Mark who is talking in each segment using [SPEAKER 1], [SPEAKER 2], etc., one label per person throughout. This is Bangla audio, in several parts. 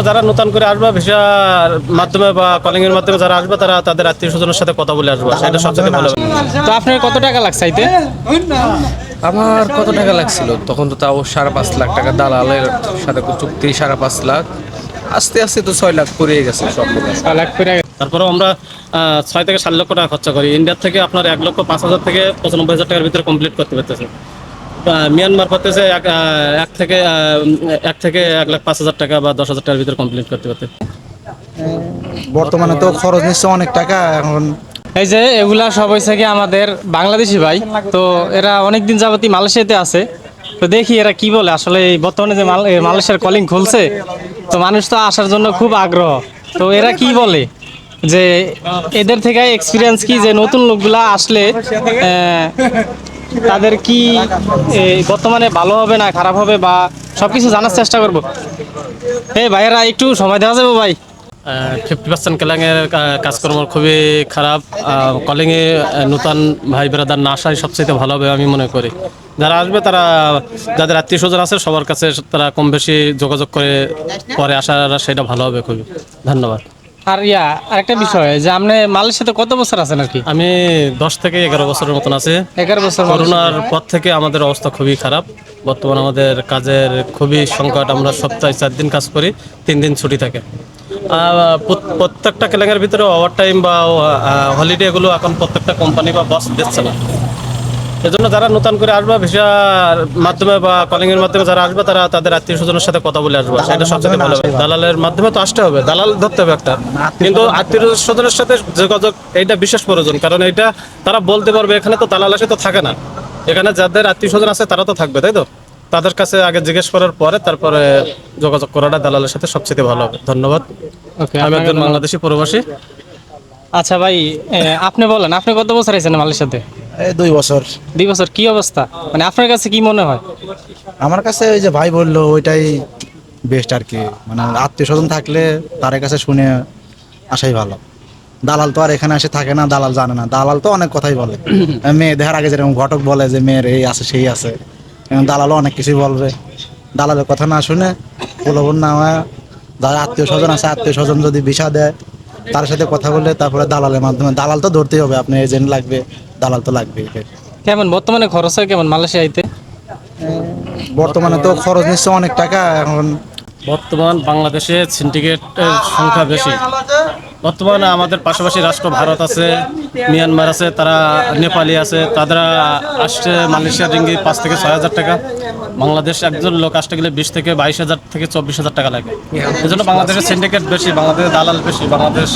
[SPEAKER 1] যারা নতুন করে আসবে ভিসার মাধ্যমে বা কলিং এর মাধ্যমে যারা আসবে তারা তাদের আত্মীয় স্বজনের সাথে কথা বলে আসবে, সেটা সবচেয়ে ভালো হবে।
[SPEAKER 2] তো আপনার কত টাকা লাগছে আইতে?
[SPEAKER 3] আমার কত টাকা লাগছিল তখন? তো তাও 5.5 লাখ টাকা দালালের সাথে চুক্তি, 5.5 লাখ। আস্তে আস্তে তো 6 লাখ পড়ে গেছে সব মিলে।
[SPEAKER 2] 6 লাখ করে।
[SPEAKER 1] তারপরেও আমরা 6 থেকে 7 লক্ষ টাকা খরচা করি। ইন্ডিয়ার থেকে আপনার 1,05,000 থেকে 95,000 টাকার ভিতরে কমপ্লিট করতে পারতেছে। মিয়ানমার করতেছে এক থেকে 1,05,000 টাকা বা 10,000 টাকার ভিতরে কমপ্লিট করতে পারতে।
[SPEAKER 4] বর্তমানে তো খরচ নিচ্ছে অনেক টাকা এখন।
[SPEAKER 2] এই যে এগুলা সব হয়েছে কি আমাদের বাংলাদেশি ভাই, তো এরা অনেকদিন যাবতই মালয়েশিয়াতে আছে। তো দেখি এরা কি বলে আসলে এই বর্তমানে যে মালয়েশিয়ার কলিং খুলছে, তো মানুষ তো আসার জন্য খুব আগ্রহ। তো এরা কি বলে যে এদের থেকে এক্সপিরিয়েন্স কি, যে নতুন লোকগুলা আসলে তাদের কি বর্তমানে ভালো হবে না খারাপ হবে, বা সবকিছু জানার চেষ্টা করব। এই ভাইয়েরা একটু সময় দেওয়া যাবে ভাই?
[SPEAKER 1] 50% কেলাংয়ের কাজকর্ম খুবই খারাপ। কলিংয়ে নতুন ভাই বেরাদার না আসাই সবচেয়ে ভালো হবে আমি মনে করি। যারা আসবে তারা যাদের আত্মীয় স্বজন আছে সবার কাছে তারা কম বেশি যোগাযোগ করে পরে আসার, সেটা ভালো হবে খুবই। ধন্যবাদ।
[SPEAKER 2] আর আরেকটা বিষয় যে আপনি মালয়েশিয়াতে কত বছর আছেন আর কি?
[SPEAKER 1] আমি 10 থেকে 11 বছরের মতন আছে।
[SPEAKER 2] 11 বছর।
[SPEAKER 1] করোনার পর থেকে আমাদের অবস্থা খুবই খারাপ। বর্তমানে আমাদের কাজের খুবই সংকট। আমরা সপ্তাহে 4 দিন কাজ করি, 3 দিন ছুটি থাকে। প্রত্যেকটা কেলেঙ্গার ভিতরে ওভার টাইম বা হলিডে এগুলো এখন প্রত্যেকটা কোম্পানি বা বস দিচ্ছে না। এজন্য যারা নতুন করে আসবে ভিসার মাধ্যমে বা কলিং এর মাধ্যমে যারা আসবে তারা তাদের আত্মীয় স্বজনের সাথে কথা বলে আসবে, সেটা সবচেয়ে ভালো হবে। দালালের মাধ্যমে তো আসতে হবে, দালাল ধরতে হবে একটা, কিন্তু আত্মীয় স্বজনের সাথে যোগাযোগ এইটা বিশেষ প্রয়োজন। কারণ এইটা তারা বলতে পারবে এখানে তো দালাল আসে তো থাকে না, এখানে যাদের আত্মীয় স্বজন আছে তারা তো থাকবে, তাই তো? তাদের কাছে আগে জিজ্ঞেস করার পরে তারপরে যোগাযোগ করাটা দালালের সাথে সবচেয়ে ভালো হবে। ধন্যবাদ।
[SPEAKER 2] ওকে,
[SPEAKER 1] আমি একজন বাংলাদেশি প্রবাসী।
[SPEAKER 2] আচ্ছা ভাই, আপনি বলেন আপনি কত বছর আছেন মালয়েশিয়াতে?
[SPEAKER 4] এই 2 বছর।
[SPEAKER 2] 2 বছর। কি অবস্থা, মানে আপনার কাছে কি মনে হয়?
[SPEAKER 4] আমার কাছে ওই যে ভাই বললো ওইটাই বেস্ট আর কি। মানে আত্মীয় স্বজন থাকলে তার কাছে শুনে আসাই ভালো। দালাল তো আর এখানে এসে থাকে না, দালাল জানে না। দালাল তো অনেক কথাই বলে। মেয়ে দেখার আগে যেরকম ঘটক বলে যে মেয়ের এই আছে সেই আছে, দালালও অনেক কিছুই বলবে। দালালের কথা না শুনে প্রলোভন না হয়, যারা আত্মীয় স্বজন আছে আত্মীয় স্বজন যদি ভিসা দেয় তার সাথে কথা বলে তারপরে দালালের মাধ্যমে, দালাল তো ধরতেই হবে, আপনি এজেন্ট লাগবে, দালাল তো লাগবেই।
[SPEAKER 2] কেমন বর্তমানে খরচ হয় কেমন মালয়েশিয়াতে?
[SPEAKER 4] বর্তমানে তো খরচ নিচ্ছে অনেক টাকা এখন।
[SPEAKER 1] বর্তমান বাংলাদেশে সিন্ডিকেটের সংখ্যা বেশি। বর্তমানে আমাদের পাশাপাশি রাষ্ট্র ভারত আছে, মিয়ানমার আছে, তারা নেপালি আছে, তারা আসছে মালয়েশিয়ার রিঙ্গি 5 থেকে 6,000 টাকা। বাংলাদেশ একজন লোক আসতে গেলে 20 থেকে 22,000 থেকে 24,000 টাকা লাগে। এই জন্য বাংলাদেশের সিন্ডিকেট বেশি, বাংলাদেশের দালাল বেশি। বাংলাদেশ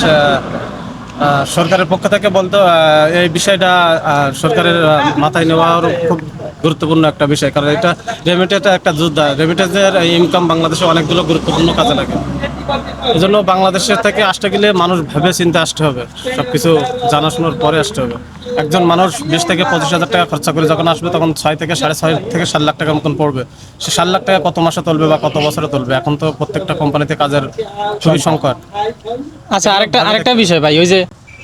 [SPEAKER 1] সরকারের পক্ষ থেকে বলতো এই বিষয়টা সরকারের মাথায় নেওয়ার খুব গুরুত্বপূর্ণ একটা বিষয়, কারণ এটা রেমিটেন্স একটা যোদ্ধা, রেমিটেন্সের ইনকাম বাংলাদেশে অনেকগুলো গুরুত্বপূর্ণ কাজে লাগে। এই জন্য বাংলাদেশের থেকে আসতে গেলে মানুষ ভেবে চিন্তে আসতে হবে, সবকিছু জানাশোনার পরে আসতে হবে। একজন মানুষ 20 থেকে 25,000 টাকা খরচা করে যখন আসবে তখন 6 থেকে 6.5 থেকে 7 লাখ টাকা মতন পড়বে। সে 7 লাখ টাকা কত মাসে তুলবে বা কত বছরে তুলবে? এখন তো প্রত্যেকটা কোম্পানিতে কাজের খুবই সংকট।
[SPEAKER 2] আচ্ছা, আরেকটা বিষয় ভাই, ওই যে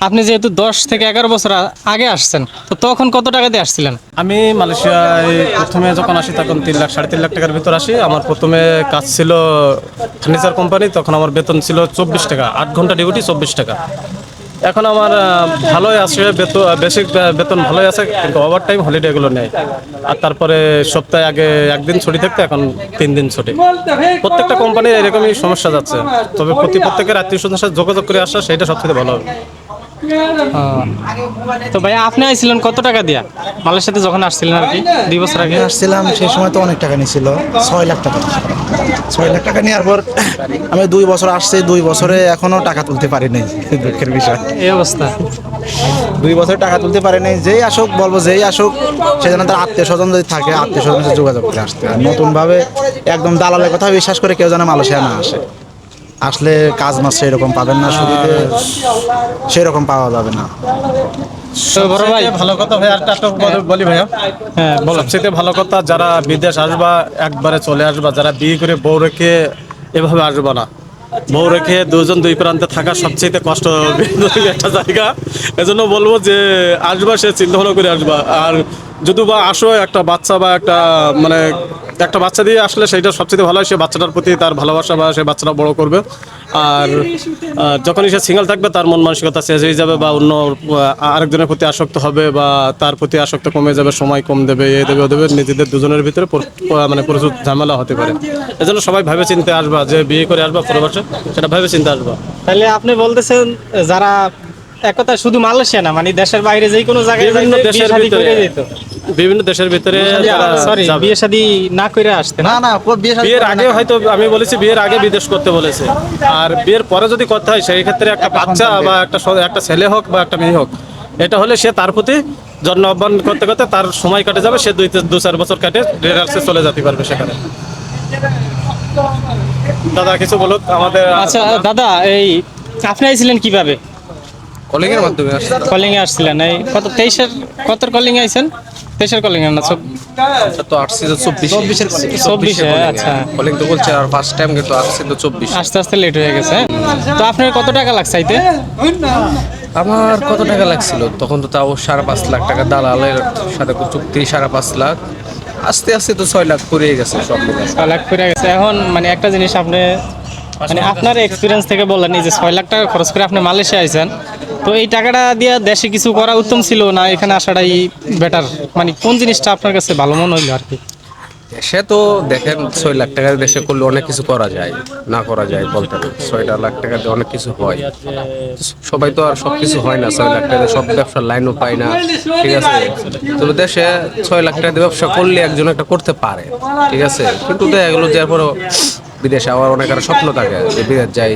[SPEAKER 2] আপনি যেহেতু 10 থেকে 11 বছর আগে আসছেন, তো তখন কত টাকা দিয়ে আসছিলেন?
[SPEAKER 1] আমি মালয়েশিয়ায় প্রথমে যখন আসি তখন 3 লাখ 3.5 লাখ টাকার ভিতর আসি। আমার প্রথমে কাজ ছিল ফার্নিচার কোম্পানি, তখন আমার বেতন ছিল 24 টাকা, 8 ঘন্টা ডিউটি 24 টাকা। এখন আমার ভালোই আছে, বেসিক বেতন ভালোই আছে, কিন্তু ওভার টাইম হলিডে এগুলো নেই। আর তারপরে সপ্তাহে আগে একদিন ছুটি থাকতে এখন 3 দিন ছুটি। প্রত্যেকটা কোম্পানির এরকমই সমস্যা যাচ্ছে, তবে প্রত্যেকের আত্মীয় স্বজনের সাথে যোগাযোগ করে আসা সেটা সবথেকে ভালো হবে।
[SPEAKER 2] তো ভাই আপনি আইছিলেন কত টাকা দিয়া মালয়েশিয়াতে যখন আসছিলেন আর কি 2 বছর আগে?
[SPEAKER 4] আসছিলাম সেই সময় তো অনেক টাকা নিয়েছিল, 6 লাখ টাকা। 6 লাখ টাকা নেওয়ার পর আমি 2 বছর আসছি, 2 বছরে এখনো টাকা তুলতে পারি নাই। দুঃখের বিষয়
[SPEAKER 2] এই অবস্থা।
[SPEAKER 4] 2 বছর টাকা তুলতে পারি নাই। যেই আসুক বলবো যেই আসুক, সেজন্য তার আত্মীয় স্বজন যদি থাকে আত্মীয় স্বজনের সাথে যোগাযোগ করে আসতে হয়। নতুনভাবে একদম দালালের কথা বিশ্বাস করে কেউ যেন মালয়েশিয়া না আসে। আসলে কাজ মাছ সেরকম পাবেন না, সুবিধে সেরকম পাওয়া যাবে না।
[SPEAKER 2] তো বড় ভাই,
[SPEAKER 1] ভালো কথা ভাই, আরেকটা বলি ভাইয়া।
[SPEAKER 2] হ্যাঁ বলো।
[SPEAKER 1] সবচেয়ে ভালো কথা, যারা বিদেশ আসবা একবারে চলে আসবা, যারা বিয়ে করে বউ রেখে এভাবে আসবা না। বউ রেখে দুজন দুই প্রান্তে থাকা সবচেয়ে কষ্ট একটা জায়গা। এজন্য বলবো যে আসবা, সে চিন্তা ভাবনা করে আসবা। আর যদি বা আসো একটা বাচ্চা বা একটা মানে একটা বাচ্চা দিয়ে আসলে সেইটা সবচেয়ে ভালো হয়। সে বাচ্চাটার প্রতি তার ভালোবাসা বা সে বাচ্চাটা বড় করবে। আর যখনই সে সিঙ্গেল থাকবে তার মন মানসিকতা চেঞ্জ হয়ে যাবে, বা অন্য আরেকজনের প্রতি আসক্ত হবে, বা তার প্রতি আসক্ত কমে যাবে, সময় কম দেবে, এ দেবে ও দেবে, নিজেদের দুজনের ভিতরে মানে প্রচুর ঝামেলা হতে পারে। এজন্য সবাই ভেবে চিন্তে আসবা, যে বিয়ে করে আসবা প্রবাসে সেটা ভেবে চিন্তে আসবা।
[SPEAKER 2] তাহলে আপনি বলতেছেন যারা এক কথা শুধু মালয়েশিয়া না, মানে দেশের বাইরে যে কোনো জায়গায়
[SPEAKER 1] বিভিন্ন
[SPEAKER 2] যাইলে
[SPEAKER 1] দেশের
[SPEAKER 2] বিয়ে শাদী
[SPEAKER 1] ভিতরে,
[SPEAKER 2] করে যেত।
[SPEAKER 1] বিভিন্ন দেশের ভিতরে তারা
[SPEAKER 2] সরি,
[SPEAKER 1] যাবে।
[SPEAKER 2] বিয়ে শাদী না করে আসতে না।
[SPEAKER 4] না না ও বিয়ে শাদী
[SPEAKER 1] বিয়ের
[SPEAKER 4] করে না।
[SPEAKER 1] আগে হয়তো আমি বলেছি বিয়ের আগে বিদেশ করতে বলেছে, আর বিয়ের পরে যদি করতে হয় সেই ক্ষেত্রে একটা বাচ্চা বা একটা ছেলে হোক বা একটা মেয়ে হোক, এটা হলে সে তার প্রতি জন্ম আহ্বান করতে করতে তার সময় কাটে যাবে, সে 2-4 বছর কাটে রিলাক্সে চলে যেতে পারবে সেখানে। দাদা কিছু বলুক আমাদের।
[SPEAKER 2] আচ্ছা দাদা, এই আপনি আইছিলেন কিভাবে?
[SPEAKER 3] কলিং এর মাধ্যমে আসছে।
[SPEAKER 2] কলিং এ আসছিলেন? এই কত 23-এর কতর কলিং এ আইছেন? 23-এর কলিং এ না
[SPEAKER 3] তো আসছে তো 24-এর
[SPEAKER 2] 24-এ? আচ্ছা,
[SPEAKER 3] কলিং তো বলছে, আর ফার্স্ট টাইম কিন্তু আসছে তো 24।
[SPEAKER 2] আস্তে আস্তে লেট হয়ে গেছে। তো আপনার কত টাকা লাগছে আইতে?
[SPEAKER 3] আমার কত টাকা লাগছিল তখন তো তাও 5.5 লাখ টাকা দালালের সাথে চুক্তি, 5.5 লাখ। আস্তে আস্তে তো 6 লাখ পড়ে গেছে সব মিলে।
[SPEAKER 2] 6 লাখ করে গেছে। এখন মানে একটা জিনিস আপনি মানে আপনার এক্সপিরিয়েন্স থেকে বললেন, এই যে 6 লাখ টাকা খরচ করে আপনি মালয়েশিয়া আইছেন, তো এই টাকাটা দিয়ে দেশে কিছু করা উত্তম ছিল না এখানে আসাটাই বেটার? মানে কোন জিনিসটা আপনার কাছে ভালো মনে হইলো আর কি?
[SPEAKER 3] সে তো দেখেন 6 লাখ টাকা দেশে করলে অনেক কিছু করা যায়, না করা যায় বলতে না। 6 লাখ টাকা দিয়ে অনেক কিছু হয়। সবাই তো আর সব কিছু হয় না। 6 লাখ টাকা দিয়ে সব ব্যবসার লাইনও পায় না, ঠিক আছে। তবে দেশে 6 লাখ টাকা দিয়ে ব্যবসা করলে একজন একটা করতে পারে, ঠিক আছে। কিন্তু দেখা গেলো যে এরপরও বিদেশে আবার অনেক আর স্বপ্ন থাকে যে বিদেশ যাই,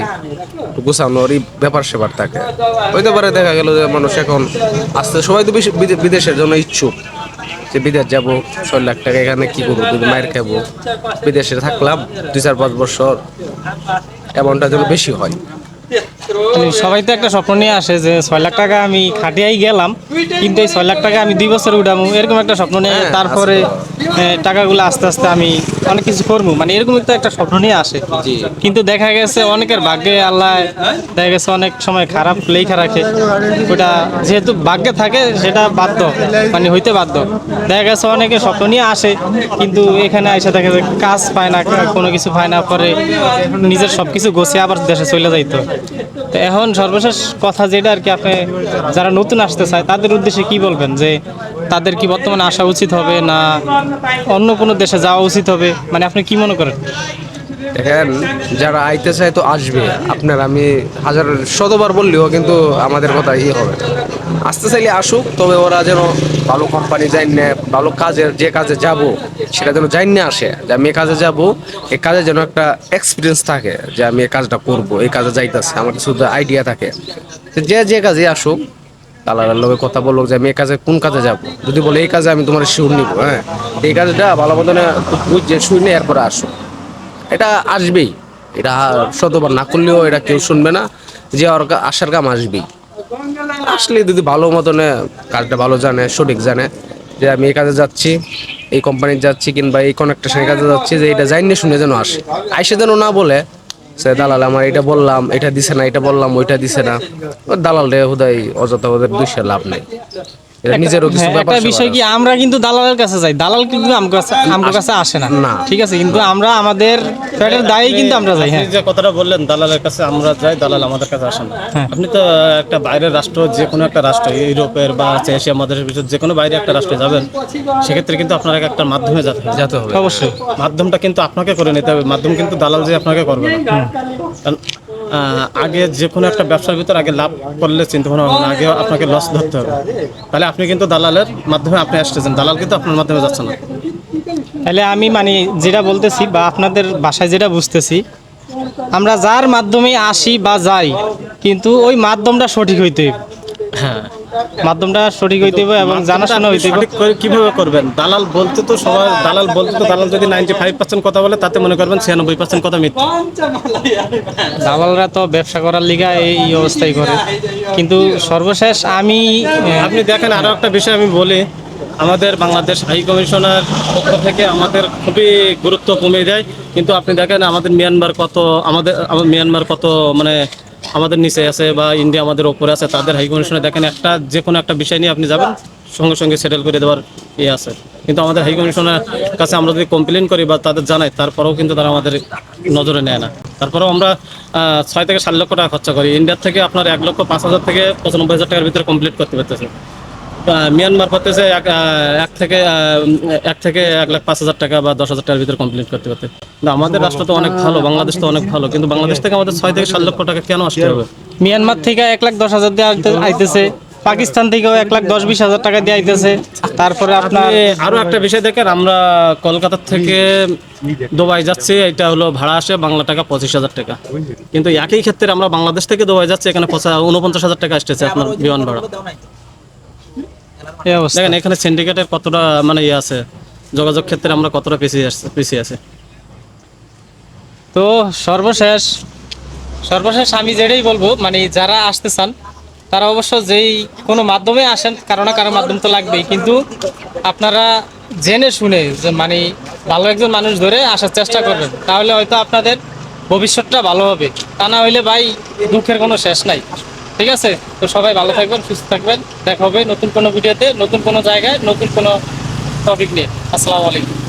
[SPEAKER 3] গুছানোর ব্যাপার সেবার থাকে। হইতে পারে দেখা গেল যে মানুষ এখন আসতে সবাই তো বিদেশের জন্য ইচ্ছুক, যে বিদেশ যাবো, 6 লাখ টাকা এখানে কি করবো, যদি মায়ের খাবো, বিদেশে থাকলাম 2-4-5 বছর, অ্যামাউন্টটা যেন বেশি হয়।
[SPEAKER 2] মানে সবাই তো একটা স্বপ্ন নিয়ে আসে যে 6 লাখ টাকা আমি খাটিয়াই গেলাম, কিন্তু এই 6 লাখ টাকা আমি 2 বছর উঠাবো, এরকম একটা স্বপ্ন নিয়ে
[SPEAKER 3] হ্যাঁ,
[SPEAKER 2] তারপরে টাকাগুলো আস্তে আস্তে আমি অনেক কিছু করবো, মানে এরকম একটা স্বপ্ন নিয়ে আসে।
[SPEAKER 3] জি।
[SPEAKER 2] কিন্তু দেখা গেছে অনেকের ভাগ্যে আল্লাহ দেখা গেছে অনেক সময় খারাপ লেখা রাখে, ওটা যেহেতু ভাগ্যে থাকে সেটা বাধ্য, মানে হইতে বাধ্য। দেখা গেছে অনেকে স্বপ্ন নিয়ে আসে, কিন্তু এখানে এসে দেখা যায় কাজ পায় না, কোনো কিছু পায় না, পরে নিজের সব কিছু গোছিয়ে আবার দেশে চলে যাইতো। তো এখন সর্বশেষ কথা যেটা আর কি, আপনি যারা নতুন আসতে চায় তাদের উদ্দেশ্যে কি বলবেন, যে তাদের কি বর্তমানে আসা উচিত হবে না অন্য কোনো দেশে যাওয়া উচিত হবে, মানে আপনি কি মনে করেন?
[SPEAKER 3] দেখেন, যারা আইতে চায় তো আসবে। আপনার আমি শতবার বললেও কিন্তু আমাদের কথা হবে না। আসতে চাইলে আসুক, তবে ওরা যেন ভালো কোম্পানি যাই না, ভালো কাজের যে কাজে যাব সেটা যেন যাই না আসে, যে আমি এই কাজে যাব, এই কাজে যেন একটা এক্সপিরিয়েন্স থাকে, যে আমি এই কাজটা করব, এই কাজে যাইতেছে, আমার কিছু আইডিয়া থাকে। তো যে কাজে আসুক, দালালের লোকের কথা বললো যে আমি এই কাজে কোন কাজে যাব, যদি বলে এই কাজে আমি তোমার শিউর নিব, হ্যাঁ এই কাজটা ভালো মতন বুঝে শুনে এরপরে আসুক, এটা আসবেই। এটা শতবার না করলেও এটা কেউ শুনবে না, যে ওর আসার কাম আসবেই। আসলে যদি ভালো মতনে কাজটা ভালো জানে, সঠিক জানে, যে আমি এই কাজে যাচ্ছি, এই কোম্পানিতে যাচ্ছি, কিংবা এই কনেকটেশনের কাজে যাচ্ছি, যে এটা জানি শুনে যেন আসে। আইসে যেন না বলে সে দালাল আমার এটা বললাম, এটা দিছে না, এটা বললাম, ওইটা দিছে না। দালাল রে হুদাই অযথা ওদের দুইশে লাভ নেই। এটা নিজেরও কিছু
[SPEAKER 2] হ্যাঁ,
[SPEAKER 3] ব্যাপার
[SPEAKER 2] একটা বিষয় কি, আমরা কিন্তু দালালের কাছে যাই, দালাল কিন্তু আমার কাছে আসে না,
[SPEAKER 3] না।
[SPEAKER 2] ঠিক আছে, কিন্তু আমরা আমাদের পেটের দায়ে কিন্তু আমরা যাই। হ্যাঁ,
[SPEAKER 1] আপনি যে কথাটা বললেন দালালের কাছে আমরা যাই, দালাল আমাদের কাছে আসেন না।
[SPEAKER 2] হ্যাঁ।
[SPEAKER 1] আপনি তো একটা বাইরের রাষ্ট্র, যে কোনো একটা রাষ্ট্র, ইউরোপের বা এশিয়া মহাদেশের ভিতর যে কোনো বাইরে একটা রাষ্ট্রে যাবেন, সেক্ষেত্রে কিন্তু আপনার একটা মাধ্যমে যেতে হবে।
[SPEAKER 2] অবশ্যই।
[SPEAKER 1] মাধ্যমটা কিন্তু আপনাকে করে নিতে হবে, মাধ্যম কিন্তু দালাল যে আপনাকে করবে না। কারণ আগে যে কোনো একটা ব্যবসার ভিতর আগে লাভ করলে চিন্তা ভাবনা হবে না, আগে আপনাকে লস ধরতে হবে। তাহলে আপনি কিন্তু দালালের মাধ্যমে আপনি আসতেছেন, দালাল কিন্তু আপনার মাধ্যমে যাচ্ছে না।
[SPEAKER 2] তাহলে আমি মানে যেটা বলতেছি বা আপনাদের বাসায় যেটা বুঝতেছি, আমরা যার মাধ্যমে আসি বা যাই, কিন্তু ওই মাধ্যমটা সঠিক হইতে হবে।
[SPEAKER 1] হ্যাঁ,
[SPEAKER 2] মাধ্যমটা সঠিক হইতে হবে এবং জানাশোনা হইতে হবে।
[SPEAKER 1] সঠিক কিভাবে করবেন? দালাল বলতে তো দালাল যদি 95% কথা বলে, তাতে মনে করবেন 96% কথা মিথ্যা।
[SPEAKER 2] দালালরা তো ব্যবসা করার লিগা এই অবস্থায় করে, কিন্তু সর্বশেষ আমি
[SPEAKER 1] আপনি দেখেন, আরো একটা বিষয় আমি বলি, আমাদের বাংলাদেশ হাই কমিশনার পক্ষ থেকে আমাদের খুবই গুরুত্ব কমে যায়। কিন্তু আপনি দেখেন আমাদের মিয়ানমার কত মানে আমাদের নিচে আছে বা ইন্ডিয়া আমাদের ওপরে আছে, তাদের হাই কমিশনে দেখেন একটা যে কোনো একটা বিষয় নিয়ে আপনি যাবেন সঙ্গে সঙ্গে সেটেল করে দেওয়ার ইয়ে আছে। কিন্তু আমাদের হাই কমিশনের কাছে আমরা যদি কমপ্লেন করি বা তাদের জানাই, তারপরেও কিন্তু তারা আমাদের নজরে নেয় না। তারপরেও আমরা 6 থেকে 7 লক্ষ টাকা খরচা করি। ইন্ডিয়ার থেকে আপনার 1,05,000 থেকে 95,000 টাকার ভিতরে কমপ্লিট করতে পারতেছে। মিয়ানমার করতেছে 1 থেকে 1,05,000 টাকা বা 10,000 টাকার ভিতরে কমপ্লিট করতে পারতে। না, আমাদের রাষ্ট্র তো অনেক ভালো, বাংলাদেশ তো অনেক ভালো, কিন্তু বাংলাদেশ থেকে আমাদের 6 থেকে 7 লক্ষ টাকা কেন আসতে হবে?
[SPEAKER 2] মিয়ানমার থেকে 1,10,000 দিয়ে আইতেছে, পাকিস্তান থেকেও 1,10,000-20,000 টাকা দিয়ে আইতেছে। তারপরে আপনার
[SPEAKER 1] আরো একটা বিষয় দেখেন, আমরা কলকাতা থেকে দুবাই যাচ্ছি, এটা হলো ভাড়া আসে বাংলা টাকা 25,000 টাকা, কিন্তু একই ক্ষেত্রে আমরা বাংলাদেশ থেকে দুবাই যাচ্ছি, এখানে 49,000 টাকা আসতেছে আপনার বিমান ভাড়া।
[SPEAKER 2] এই অবস্থা।
[SPEAKER 1] দেখেন এখানে সিন্ডিকেটের কতটা মানে ইয়ে আছে, যোগাযোগ ক্ষেত্রে আমরা কতটা পিছিয়ে আছে।
[SPEAKER 2] তো সর্বশেষ আমি যেটাই বলবো, মানে যারা আসতে চান তারা অবশ্য যেই কোনো মাধ্যমে আসেন, কারো না কারো মাধ্যম তো লাগবেই, কিন্তু আপনারা জেনে শুনে যে মানে ভালো একজন মানুষ ধরে আসার চেষ্টা করবেন, তাহলে হয়তো আপনাদের ভবিষ্যৎটা ভালো হবে। তা না হইলে ভাই দুঃখের কোনো শেষ নাই। ঠিক আছে, তো সবাই ভালো থাকবেন, সুস্থ থাকবেন, দেখা হবে নতুন কোনো ভিডিওতে, নতুন কোনো জায়গায়, নতুন কোনো টপিক নিয়ে। আসসালামু আলাইকুম।